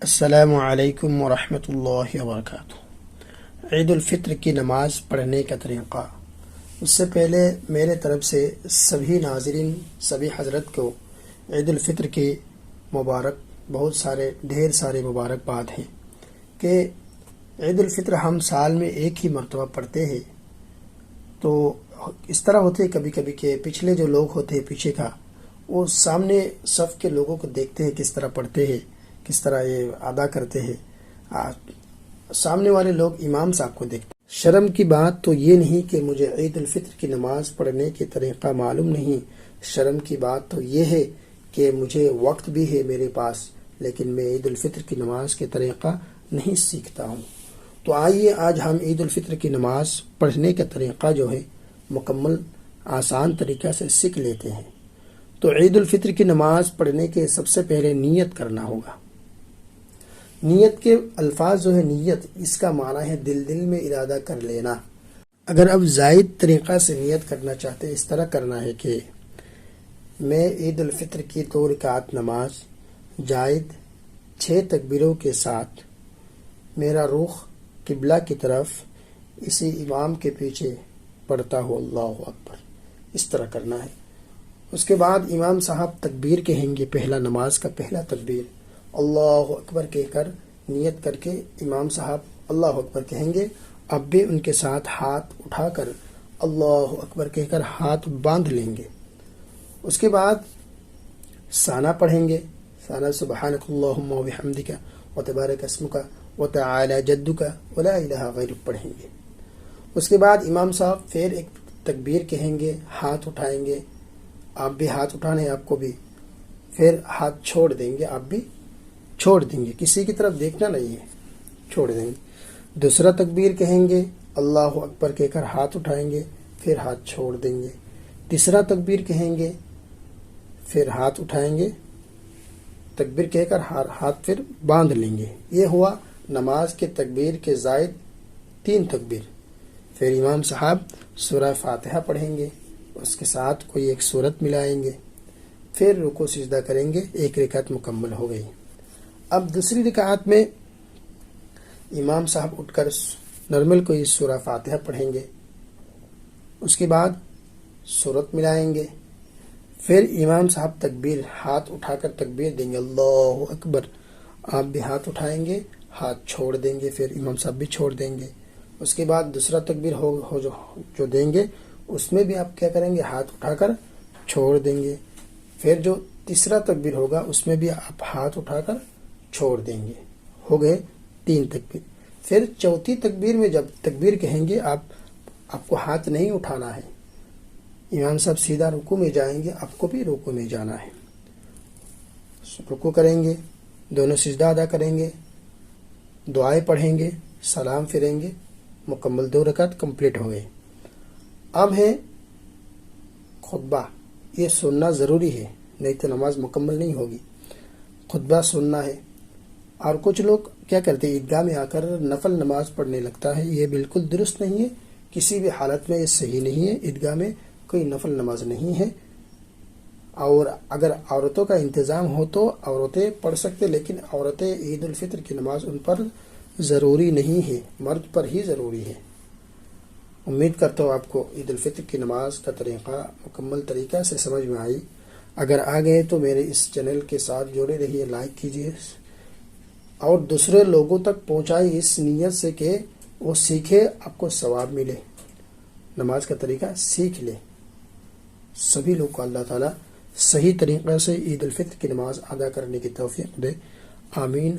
السلام علیکم ورحمۃ اللہ وبرکاتہ۔ عید الفطر کی نماز پڑھنے کا طریقہ۔ اس سے پہلے میرے طرف سے سبھی ناظرین، سبھی حضرت کو عید الفطر کی ڈھیر سارے مبارکباد ہیں کہ عید الفطر ہم سال میں ایک ہی مرتبہ پڑھتے ہیں۔ تو اس طرح ہوتے کبھی کبھی کہ پچھلے جو لوگ ہوتے ہیں پیچھے کا، وہ سامنے صف کے لوگوں کو دیکھتے ہیں کس طرح پڑھتے ہیں، کس طرح یہ ادا کرتے ہیں، سامنے والے لوگ امام صاحب کو دیکھتے ہیں۔ شرم کی بات تو یہ نہیں کہ مجھے عید الفطر کی نماز پڑھنے کے طریقہ معلوم نہیں، شرم کی بات تو یہ ہے کہ مجھے وقت بھی ہے میرے پاس، لیکن میں عید الفطر کی نماز کے طریقہ نہیں سیکھتا ہوں۔ تو آئیے آج ہم عید الفطر کی نماز پڑھنے کا طریقہ جو ہے مکمل آسان طریقہ سے سیکھ لیتے ہیں۔ تو عید الفطر کی نماز پڑھنے کے سب سے پہلے نیت کرنا ہوگا۔ نیت کے الفاظ جو ہے نیت، اس کا معنی ہے دل میں ارادہ کر لینا۔ اگر اب زائد طریقہ سے نیت کرنا چاہتے ہیں، اس طرح کرنا ہے کہ میں عید الفطر کی 2 رکعت نماز زائد 6 تکبیروں کے ساتھ میرا رخ قبلہ کی طرف اسی امام کے پیچھے پڑھتا ہوں اللہ اکبر، اس طرح کرنا ہے۔ اس کے بعد امام صاحب تکبیر کہیں گے، پہلا نماز کا پہلا تکبیر اللہ اکبر کہہ کر نیت کر کے امام صاحب اللہ اکبر کہیں گے، اب بھی ان کے ساتھ ہاتھ اٹھا کر اللہ اکبر کہہ کر ہاتھ باندھ لیں گے۔ اس کے بعد ثنا پڑھیں گے، ثنا سبحانک اللہم و بحمدک و تبارک اسمک و تعالی جدک و لا الہ غیرک پڑھیں گے۔ اس کے بعد امام صاحب پھر ایک تکبیر کہیں گے، ہاتھ اٹھائیں گے، آپ بھی ہاتھ اٹھانے آپ کو بھی، پھر ہاتھ چھوڑ دیں گے، آپ بھی چھوڑ دیں گے، کسی کی طرف دیکھنا نہیں ہے، چھوڑ دیں گے۔ دوسرا تکبیر کہیں گے، اللہ اکبر کہہ کر ہاتھ اٹھائیں گے، پھر ہاتھ چھوڑ دیں گے۔ تیسرا تکبیر کہیں گے، پھر ہاتھ اٹھائیں گے، تکبیر کہہ کر ہاتھ پھر باندھ لیں گے۔ یہ ہوا نماز کے تکبیر کے زائد 3 تکبیر۔ پھر امام صاحب سورہ فاتحہ پڑھیں گے، اس کے ساتھ کوئی ایک سورت ملائیں گے، پھر رکوع سجدہ کریں گے، 1 رکعت مکمل ہو گئی۔ اب دوسری رکعت میں امام صاحب اٹھ کر نارمل کوئی سورہ فاتحہ پڑھیں گے، اس کے بعد سورت ملائیں گے، پھر امام صاحب تکبیر ہاتھ اٹھا کر تکبیر دیں گے اللہ اکبر، آپ بھی ہاتھ اٹھائیں گے، ہاتھ چھوڑ دیں گے، پھر امام صاحب بھی چھوڑ دیں گے۔ اس کے بعد دوسرا تکبیر جو دیں گے، اس میں بھی آپ کیا کریں گے، ہاتھ اٹھا کر چھوڑ دیں گے۔ پھر جو تیسرا تکبیر ہوگا، اس میں بھی آپ ہاتھ اٹھا کر چھوڑ دیں گے۔ ہو گئے 3 تکبیر۔ پھر چوتھی تکبیر میں جب تکبیر کہیں گے، آپ کو ہاتھ نہیں اٹھانا ہے، امام صاحب سیدھا رکوع میں جائیں گے، آپ کو بھی رکوع میں جانا ہے۔ رکوع کریں گے، دونوں سجدہ ادا کریں گے، دعائیں پڑھیں گے، سلام پھریں گے، مکمل 2 رکعت کمپلیٹ ہو گئے۔ اب ہے خطبہ، یہ سننا ضروری ہے، نہیں تو نماز مکمل نہیں ہوگی۔ خطبہ سننا ہے، اور کچھ لوگ کیا کرتے ہیں، عیدگاہ میں آ کر نفل نماز پڑھنے لگتا ہے، یہ بالکل درست نہیں ہے، کسی بھی حالت میں یہ صحیح نہیں ہے۔ عیدگاہ میں کوئی نفل نماز نہیں ہے، اور اگر عورتوں کا انتظام ہو تو عورتیں پڑھ سکتے، لیکن عورتیں عید الفطر کی نماز ان پر ضروری نہیں ہے، مرد پر ہی ضروری ہے۔ امید کرتا ہوں آپ کو عید الفطر کی نماز کا طریقہ مکمل طریقہ سے سمجھ میں آئی۔ اگر آ گئے تو میرے اس چینل کے ساتھ جڑے رہیے، لائک کیجیے، اور دوسرے لوگوں تک پہنچائیے اس نیت سے کہ وہ سیکھے، آپ کو ثواب ملے، نماز کا طریقہ سیکھ لے۔ سبھی لوگ کو اللہ تعالیٰ صحیح طریقے سے عید الفطر کی نماز ادا کرنے کی توفیق دے، آمین۔